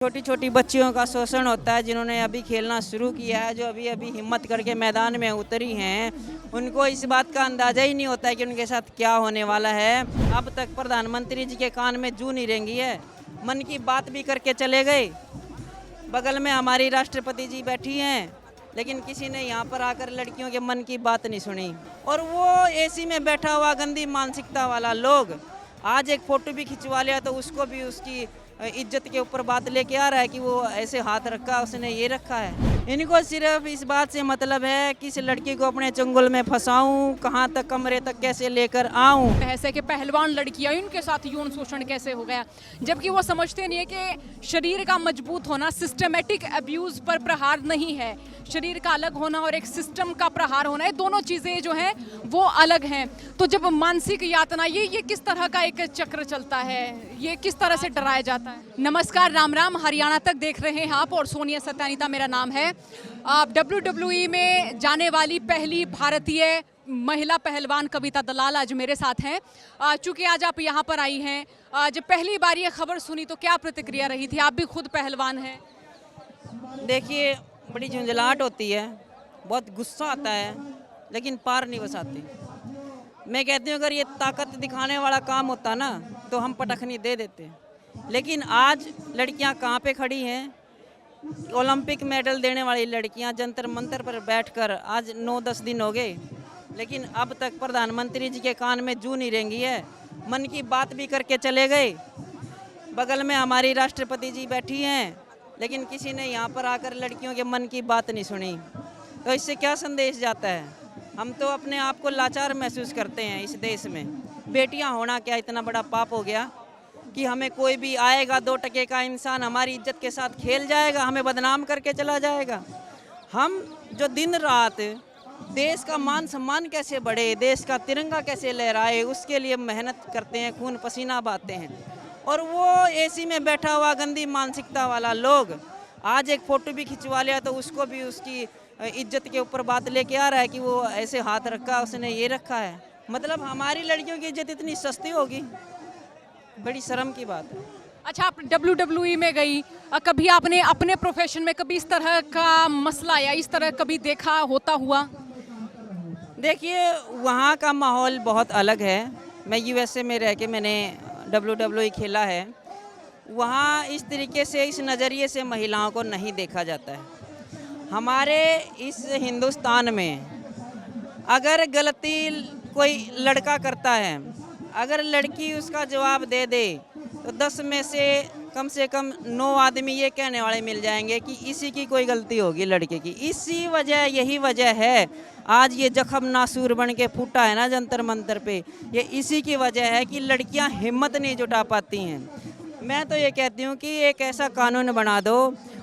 छोटी छोटी बच्चियों का शोषण होता है, जिन्होंने अभी खेलना शुरू किया है, जो अभी अभी हिम्मत करके मैदान में उतरी हैं, उनको इस बात का अंदाज़ा ही नहीं होता है कि उनके साथ क्या होने वाला है। अब तक प्रधानमंत्री जी के कान में जूं नहीं रेंगी है, मन की बात भी करके चले गए। बगल में हमारी राष्ट्रपति जी बैठी हैं, लेकिन किसी ने यहाँ पर आकर लड़कियों के मन की बात नहीं सुनी। और वो एसी में बैठा हुआ गंदी मानसिकता वाला लोग आज एक फ़ोटो भी खिंचवा लिया तो उसको भी उसकी इज्जत के ऊपर बात लेके आ रहा है कि वो ऐसे हाथ रखा, उसने ये रखा है। इनको सिर्फ इस बात से मतलब है कि इस लड़की को अपने चंगुल में फंसाऊं, कहाँ तक कमरे तक कैसे लेकर आऊं। बहस है कि पहलवान लड़कियां उनके साथ यौन शोषण कैसे हो गया, जबकि वो समझते नहीं है कि शरीर का मजबूत होना सिस्टमेटिक अब्यूज पर प्रहार नहीं है। शरीर का अलग होना और एक सिस्टम का प्रहार होना, ये दोनों चीजें जो हैं वो अलग हैं। तो जब मानसिक यातना, ये किस तरह का एक चक्र चलता है, ये किस तरह से डराया जाता है। नमस्कार, राम राम, हरियाणा तक देख रहे हैं आप और सोनिया सत्यानीता मेरा नाम है। आप WWE में जाने वाली पहली भारतीय महिला पहलवान कविता दलाल आज मेरे साथ हैं। चूंकि आज आप यहाँ पर आई हैं, जब पहली बार ये खबर सुनी तो क्या प्रतिक्रिया रही थी? आप भी खुद पहलवान हैं। देखिए, बड़ी झुंझलाहट होती है, बहुत गुस्सा आता है, लेकिन पार नहीं बसाती। मैं कहती हूँ अगर ये ताकत दिखाने वाला काम होता ना तो हम पटखनी दे देते। लेकिन आज लड़कियाँ कहाँ पे खड़ी हैं? ओलंपिक मेडल देने वाली लड़कियाँ जंतर मंतर पर बैठकर आज 9-10 दिन हो गए, लेकिन अब तक प्रधानमंत्री जी के कान में जूं नहीं रेंगी है। मन की बात भी करके चले गए। बगल में हमारी राष्ट्रपति जी बैठी हैं, लेकिन किसी ने यहाँ पर आकर लड़कियों के मन की बात नहीं सुनी। तो इससे क्या संदेश जाता है? हम तो अपने आप को लाचार महसूस करते हैं इस देश में। बेटियाँ होना क्या इतना बड़ा पाप हो गया कि हमें कोई भी आएगा 2 टके का इंसान हमारी इज्जत के साथ खेल जाएगा, हमें बदनाम करके चला जाएगा। हम जो दिन रात देश का मान सम्मान कैसे बढ़े, देश का तिरंगा कैसे लहराए, उसके लिए मेहनत करते हैं, खून पसीना बहाते हैं। और वो एसी में बैठा हुआ गंदी मानसिकता वाला लोग आज एक फ़ोटो भी खिंचवा लिया तो उसको भी उसकी इज्जत के ऊपर बात लेके आ रहा है कि वो ऐसे हाथ रखा, उसने ये रखा है। मतलब हमारी लड़कियों की इज्जत इतनी सस्ती होगी, बड़ी शर्म की बात है। अच्छा, आप WWE में गई, कभी आपने अपने प्रोफेशन में कभी इस तरह का मसला या इस तरह कभी देखा होता हुआ? देखिए, वहाँ का माहौल बहुत अलग है। मैं USA में रह के मैंने WWE खेला है। वहाँ इस तरीके से, इस नज़रिए से महिलाओं को नहीं देखा जाता है। हमारे इस हिंदुस्तान में अगर गलती कोई लड़का करता है, अगर लड़की उसका जवाब दे दे तो 10 में से कम 9 आदमी ये कहने वाले मिल जाएंगे कि इसी की कोई गलती होगी लड़के की। यही वजह है आज ये जख्म नासूर बन के फूटा है ना जंतर मंतर पे, ये इसी की वजह है कि लड़कियां हिम्मत नहीं जुटा पाती हैं। मैं तो ये कहती हूँ कि एक ऐसा कानून बना दो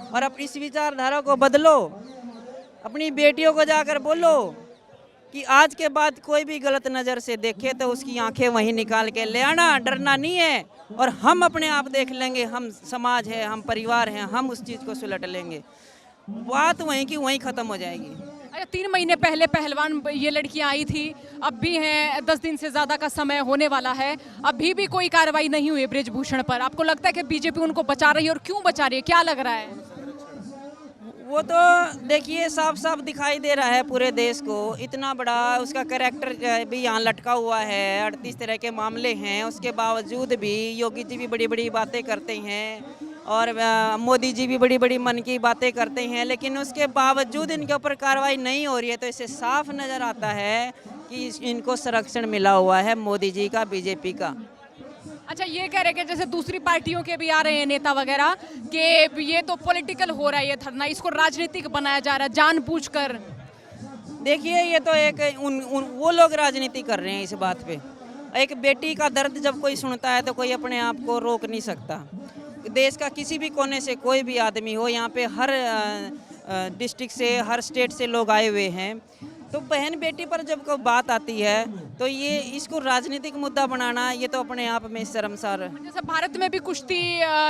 और अपनी इस विचारधारा को बदलो। अपनी बेटियों को जाकर बोलो कि आज के बाद कोई भी गलत नज़र से देखे तो उसकी आंखें वहीं निकाल के ले आना, डरना नहीं है। और हम अपने आप देख लेंगे, हम समाज है, हम परिवार हैं, हम उस चीज़ को सुलट लेंगे। बात वहीं की वहीं ख़त्म हो जाएगी। अच्छा, 3 महीने पहले पहलवान ये लड़कियां आई थी, अब भी हैं, 10 दिन से ज़्यादा का समय होने वाला है, अभी भी कोई कार्रवाई नहीं हुई ब्रिजभूषण पर। आपको लगता है कि बीजेपी उनको बचा रही है, और क्यों बचा रही है, क्या लग रहा है? वो तो देखिए साफ साफ दिखाई दे रहा है पूरे देश को। इतना बड़ा उसका कैरेक्टर भी यहाँ लटका हुआ है, 38 तरह के मामले हैं, उसके बावजूद भी योगी जी भी बड़ी बड़ी बातें करते हैं और मोदी जी भी बड़ी बड़ी मन की बातें करते हैं, लेकिन उसके बावजूद इनके ऊपर कार्रवाई नहीं हो रही है। तो इससे साफ नज़र आता है कि इनको संरक्षण मिला हुआ है मोदी जी का, बीजेपी का। अच्छा, ये कह रहे कि जैसे दूसरी पार्टियों के भी आ रहे हैं नेता वगैरह कि ये तो पॉलिटिकल हो रहा है, ये धरना, इसको राजनीतिक बनाया जा रहा है जानबूझकर। देखिए, ये तो एक वो लोग राजनीति कर रहे हैं इस बात पे। एक बेटी का दर्द जब कोई सुनता है तो कोई अपने आप को रोक नहीं सकता। देश का किसी भी कोने से कोई भी आदमी हो, यहाँ पे हर डिस्ट्रिक्ट से, हर स्टेट से लोग आए हुए हैं। तो बहन बेटी पर जब कोई बात आती है तो ये इसको राजनीतिक मुद्दा बनाना, ये तो अपने आप में शर्मसार है। जैसे भारत में भी कुश्ती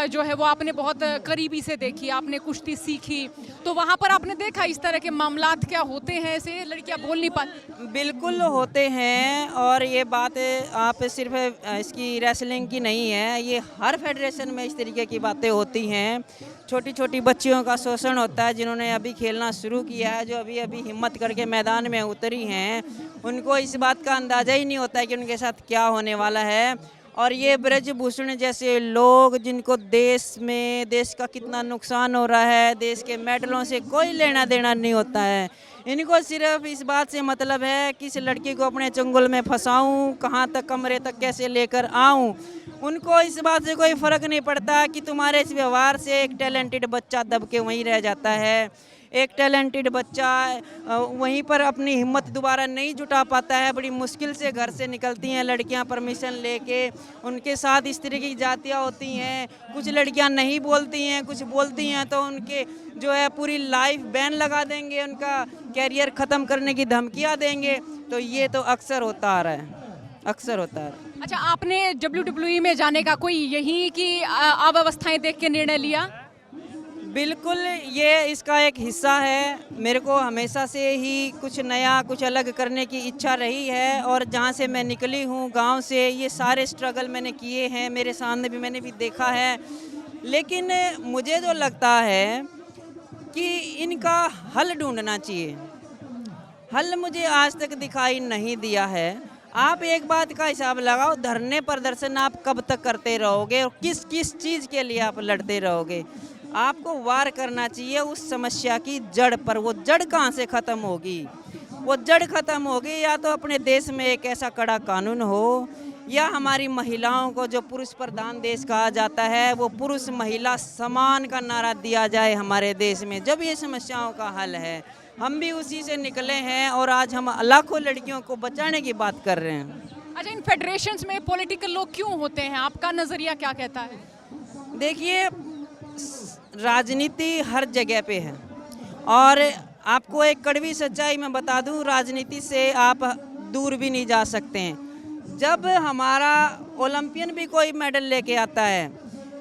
जो है वो आपने बहुत करीबी से देखी, आपने कुश्ती सीखी, तो वहाँ पर आपने देखा इस तरह के मामलात क्या होते हैं, ऐसे लड़कियाँ बोल नहीं पाती? बिल्कुल होते हैं, और ये बात आप सिर्फ इसकी रेसलिंग की नहीं है, ये हर फेडरेशन में इस तरीके की बातें होती हैं। छोटी छोटी बच्चियों का शोषण होता है, जिन्होंने अभी खेलना शुरू किया है, जो अभी अभी हिम्मत करके मैदान में उतरी हैं, उनको इस बात का अंदाज़ा ही नहीं होता है कि उनके साथ क्या होने वाला है। और ये ब्रजभूषण जैसे लोग, जिनको देश का कितना नुकसान हो रहा है, देश के मेडलों से कोई लेना देना नहीं होता है, इनको सिर्फ इस बात से मतलब है कि इस लड़की को अपने चंगुल में फंसाऊं, कहाँ तक कमरे तक कैसे लेकर आऊं। उनको इस बात से कोई फ़र्क नहीं पड़ता कि तुम्हारे इस व्यवहार से एक टैलेंटेड बच्चा दब के वहीं रह जाता है, एक टैलेंटेड बच्चा वहीं पर अपनी हिम्मत दोबारा नहीं जुटा पाता है। बड़ी मुश्किल से घर से निकलती हैं लड़कियां परमिशन लेके, उनके साथ इस तरह की जातियाँ होती हैं। कुछ लड़कियां नहीं बोलती हैं, कुछ बोलती हैं तो उनके जो है पूरी लाइफ बैन लगा देंगे, उनका कैरियर ख़त्म करने की धमकियाँ देंगे। तो ये तो अक्सर होता आ रहा है, अक्सर होता है। अच्छा, आपने WWE में जाने का कोई यही कि अव्यवस्थाएं देख के निर्णय लिया? बिल्कुल, ये इसका एक हिस्सा है। मेरे को हमेशा से ही कुछ नया, कुछ अलग करने की इच्छा रही है, और जहाँ से मैं निकली हूँ गांव से, ये सारे स्ट्रगल मैंने किए हैं, मेरे सामने भी मैंने भी देखा है। लेकिन मुझे जो लगता है कि इनका हल ढूंढना चाहिए। हल मुझे आज तक दिखाई नहीं दिया है। आप एक बात का हिसाब लगाओ, धरने प्रदर्शन आप कब तक करते रहोगे और किस किस चीज़ के लिए आप लड़ते रहोगे? आपको वार करना चाहिए उस समस्या की जड़ पर। वो जड़ कहाँ से ख़त्म होगी? वो जड़ ख़त्म होगी या तो अपने देश में एक ऐसा कड़ा कानून हो, या हमारी महिलाओं को, जो पुरुष प्रधान देश कहा जाता है, वो पुरुष महिला समान का नारा दिया जाए हमारे देश में। जब ये समस्याओं का हल है, हम भी उसी से निकले हैं और आज हम लाखों लड़कियों को बचाने की बात कर रहे हैं। अच्छा, इन फेडरेशंस में पॉलिटिकल लोग क्यों होते हैं? आपका नज़रिया क्या कहता है? देखिए, राजनीति हर जगह पे है, और आपको एक कड़वी सच्चाई मैं बता दूं, राजनीति से आप दूर भी नहीं जा सकते हैं। जब हमारा ओलंपियन भी कोई मेडल लेके आता है,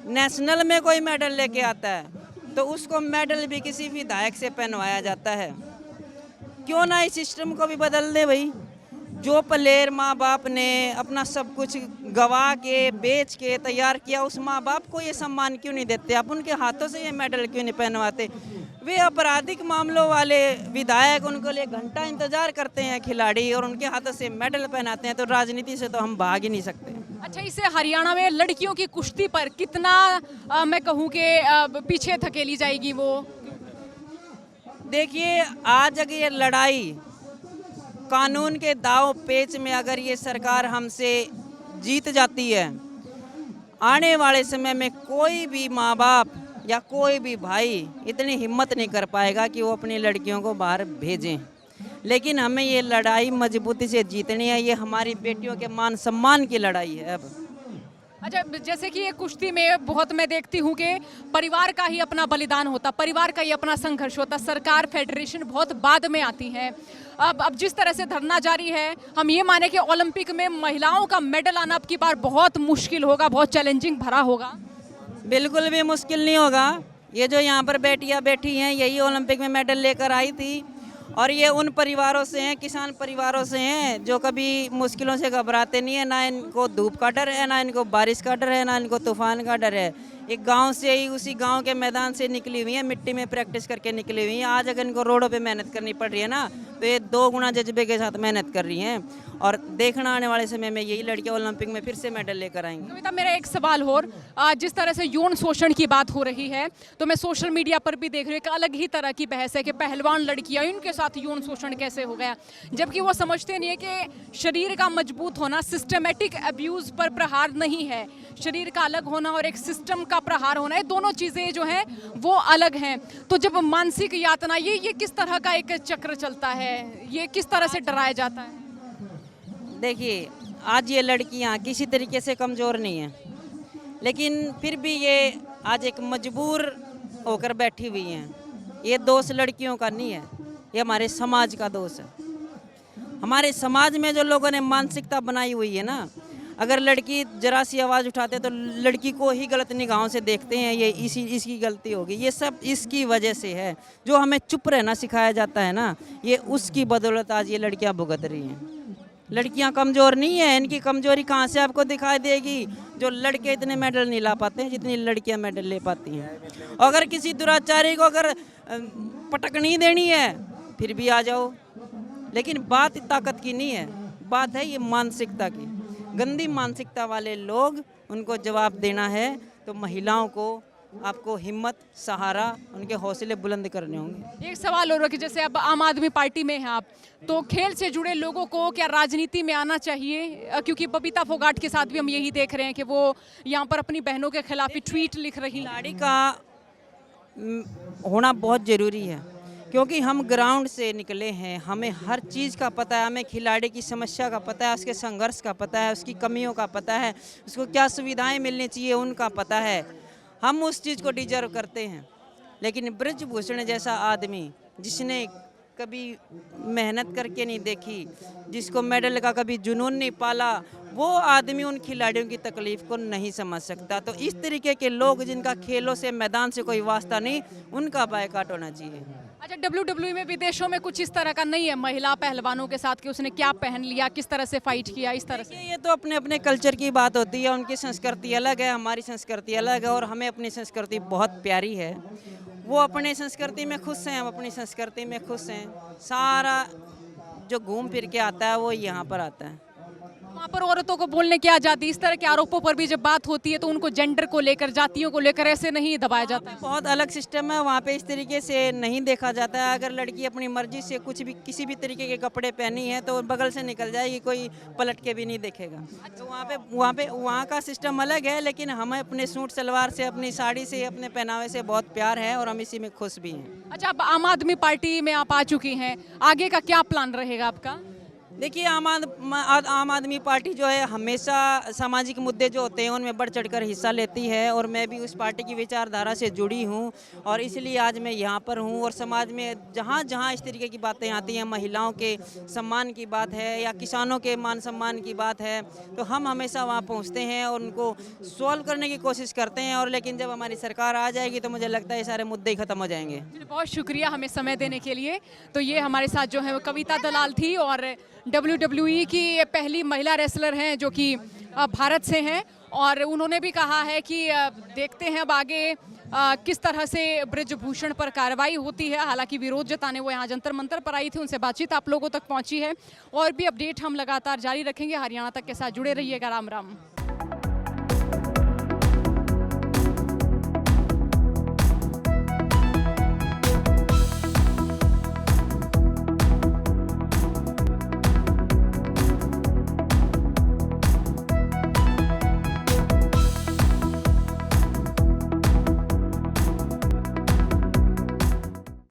नेशनल में कोई मेडल लेके आता है, तो उसको मेडल भी किसी विधायक से पहनवाया जाता है। क्यों ना इस सिस्टम को भी बदल दे भाई? जो प्लेयर माँ बाप ने अपना सब कुछ गवा के, बेच के तैयार किया, उस माँ बाप को ये सम्मान क्यों नहीं देते? आप उनके हाथों से ये मेडल क्यों नहीं पहनवाते? वे आपराधिक मामलों वाले विधायक, उनको लिए घंटा इंतजार करते हैं खिलाड़ी, और उनके हाथों से मेडल पहनाते हैं। तो राजनीति से तो हम भाग ही नहीं सकते। अच्छा, इसे हरियाणा में लड़कियों की कुश्ती पर कितना मैं कहूँ कि पीछे धकेली जाएगी वो? देखिए, आज अगर ये लड़ाई कानून के दाव पेच में अगर ये सरकार हमसे जीत जाती है, आने वाले समय में कोई भी माँ बाप या कोई भी भाई इतनी हिम्मत नहीं कर पाएगा कि वो अपनी लड़कियों को बाहर भेजें। लेकिन हमें ये लड़ाई मजबूती से जीतनी है। ये हमारी बेटियों के मान सम्मान की लड़ाई है। अब अच्छा, जैसे कि ये कुश्ती में बहुत मैं देखती हूँ कि परिवार का ही अपना बलिदान होता, परिवार का ही अपना संघर्ष होता, सरकार फेडरेशन बहुत बाद में आती है। अब जिस तरह से धरना जारी है, हम ये माने कि ओलंपिक में महिलाओं का मेडल आना अब की बार बहुत मुश्किल होगा, बहुत चैलेंजिंग भरा होगा। बिल्कुल भी मुश्किल नहीं होगा। ये जो यहाँ पर बेटियाँ बैठी हैं, यही ओलंपिक में मेडल लेकर आई थी, और ये उन परिवारों से हैं, किसान परिवारों से हैं, जो कभी मुश्किलों से घबराते नहीं है। ना इनको धूप का डर है, ना इनको बारिश का डर है, ना इनको तूफान का डर है। एक गांव से ही, उसी गांव के मैदान से निकली हुई है, मिट्टी में प्रैक्टिस करके निकली हुई हैं। आज अगर इनको रोडों पे मेहनत करनी पड़ रही है ना, तो ये 2 गुना जज्बे के साथ मेहनत कर रही हैं। और देखना आने वाले समय में यही लड़कियां ओलंपिक में फिर से मेडल लेकर आएंगी। कविता, मेरा एक सवाल और, जिस तरह से यौन शोषण की बात हो रही है, तो मैं सोशल मीडिया पर भी देख रही हूँ कि अलग ही तरह की बहस है कि पहलवान लड़कियाँ, उनके साथ यौन शोषण कैसे हो गया, जबकि वो समझते नहीं है कि शरीर का मजबूत होना सिस्टमेटिक अब्यूज़ पर प्रहार नहीं है। शरीर का अलग होना और एक सिस्टम का प्रहार होना, ये दोनों चीज़ें जो हैं वो अलग हैं। तो जब मानसिक यातना, ये किस तरह का एक चक्र चलता है, ये किस तरह से डराया जाता है? देखिए, आज ये लड़कियां किसी तरीके से कमज़ोर नहीं हैं, लेकिन फिर भी ये आज एक मजबूर होकर बैठी हुई हैं। ये दोष लड़कियों का नहीं है, ये हमारे समाज का दोष है। हमारे समाज में जो लोगों ने मानसिकता बनाई हुई है ना, अगर लड़की जरा सी आवाज़ उठाते तो लड़की को ही गलत निगाहों से देखते हैं, ये इसकी गलती होगी। ये सब इसकी वजह से है। जो हमें चुप रहना सिखाया जाता है ना, ये उसकी बदौलत आज ये लड़कियां भुगत रही हैं। लड़कियां कमज़ोर नहीं है, इनकी कमज़ोरी कहाँ से आपको दिखाई देगी? जो लड़के इतने मेडल नहीं ला पाते हैं जितनी लड़कियां मेडल ले पाती हैं। अगर किसी दुराचारी को अगर पटकनी देनी है फिर भी आ जाओ, लेकिन बात ताकत की नहीं है, बात है ये मानसिकता की। गंदी मानसिकता वाले लोग, उनको जवाब देना है तो महिलाओं को आपको हिम्मत, सहारा, उनके हौसले बुलंद करने होंगे। एक सवाल और है कि जैसे अब आम आदमी पार्टी में हैं आप, तो खेल से जुड़े लोगों को क्या राजनीति में आना चाहिए? क्योंकि बबीता फोगाट के साथ भी हम यही देख रहे हैं कि वो यहाँ पर अपनी बहनों के खिलाफ ही ट्वीट लिख रही हैं। खिलाड़ी का होना बहुत ज़रूरी है, क्योंकि हम ग्राउंड से निकले हैं, हमें हर चीज़ का पता है, हमें खिलाड़ी की समस्या का पता है, उसके संघर्ष का पता है, उसकी कमियों का पता है, उसको क्या सुविधाएं मिलनी चाहिए उनका पता है। हम उस चीज़ को डिजर्व करते हैं। लेकिन ब्रजभूषण जैसा आदमी जिसने कभी मेहनत करके नहीं देखी, जिसको मेडल का कभी जुनून नहीं पाला, वो आदमी उन खिलाड़ियों की तकलीफ़ को नहीं समझ सकता। तो इस तरीके के लोग जिनका खेलों से, मैदान से कोई वास्ता नहीं, उनका बायकॉट होना चाहिए। अच्छा, WWE में विदेशों में कुछ इस तरह का नहीं है महिला पहलवानों के साथ कि उसने क्या पहन लिया, किस तरह से फाइट किया, इस तरह से? ये तो अपने अपने कल्चर की बात होती है, उनकी संस्कृति अलग है, हमारी संस्कृति अलग है, और हमें अपनी संस्कृति बहुत प्यारी है। वो अपने संस्कृति में खुश हैं, हम अपनी संस्कृति में खुश हैं। सारा जो घूम फिर के आता है वो यहाँ पर आता है। वहाँ पर औरतों को बोलने की आज़ादी, इस तरह के आरोपों पर भी जब बात होती है तो उनको जेंडर को लेकर, जातियों को लेकर ऐसे नहीं दबाया जाता है। बहुत अलग सिस्टम है वहाँ पे, इस तरीके से नहीं देखा जाता है। अगर लड़की अपनी मर्जी से कुछ भी, किसी भी तरीके के कपड़े पहनी है तो बगल से निकल जाएगी, कोई पलट के भी नहीं देखेगा। तो वहाँ का सिस्टम अलग है, लेकिन हमें अपने सूट सलवार से, अपनी साड़ी से, अपने पहनावे से बहुत प्यार है और हम इसी में खुश भी हैं। अच्छा, अब आम आदमी पार्टी में आप आ चुकी हैं, आगे का क्या प्लान रहेगा आपका? देखिए, आम आदमी पार्टी जो है हमेशा सामाजिक मुद्दे जो होते हैं उनमें बढ़ चढ़कर हिस्सा लेती है, और मैं भी उस पार्टी की विचारधारा से जुड़ी हूँ, और इसलिए आज मैं यहाँ पर हूँ। और समाज में जहाँ जहाँ इस तरीके की बातें आती हैं, महिलाओं के सम्मान की बात है या किसानों के मान सम्मान की बात है, तो हम हमेशा वहाँ पहुँचते हैं और उनको सॉल्व करने की कोशिश करते हैं। और लेकिन जब हमारी सरकार आ जाएगी तो मुझे लगता है ये सारे मुद्दे ही ख़त्म हो जाएंगे। बहुत शुक्रिया हमें समय देने के लिए। तो ये हमारे साथ जो है वो कविता दलाल थी, और WWE की ये पहली महिला रेसलर हैं जो कि भारत से हैं, और उन्होंने भी कहा है कि देखते हैं अब आगे किस तरह से ब्रजभूषण पर कार्रवाई होती है। हालांकि विरोध जताने वो यहाँ जंतर मंतर पर आई थी, उनसे बातचीत आप लोगों तक पहुँची है, और भी अपडेट हम लगातार जारी रखेंगे। हरियाणा तक के साथ जुड़े रहिएगा। राम राम।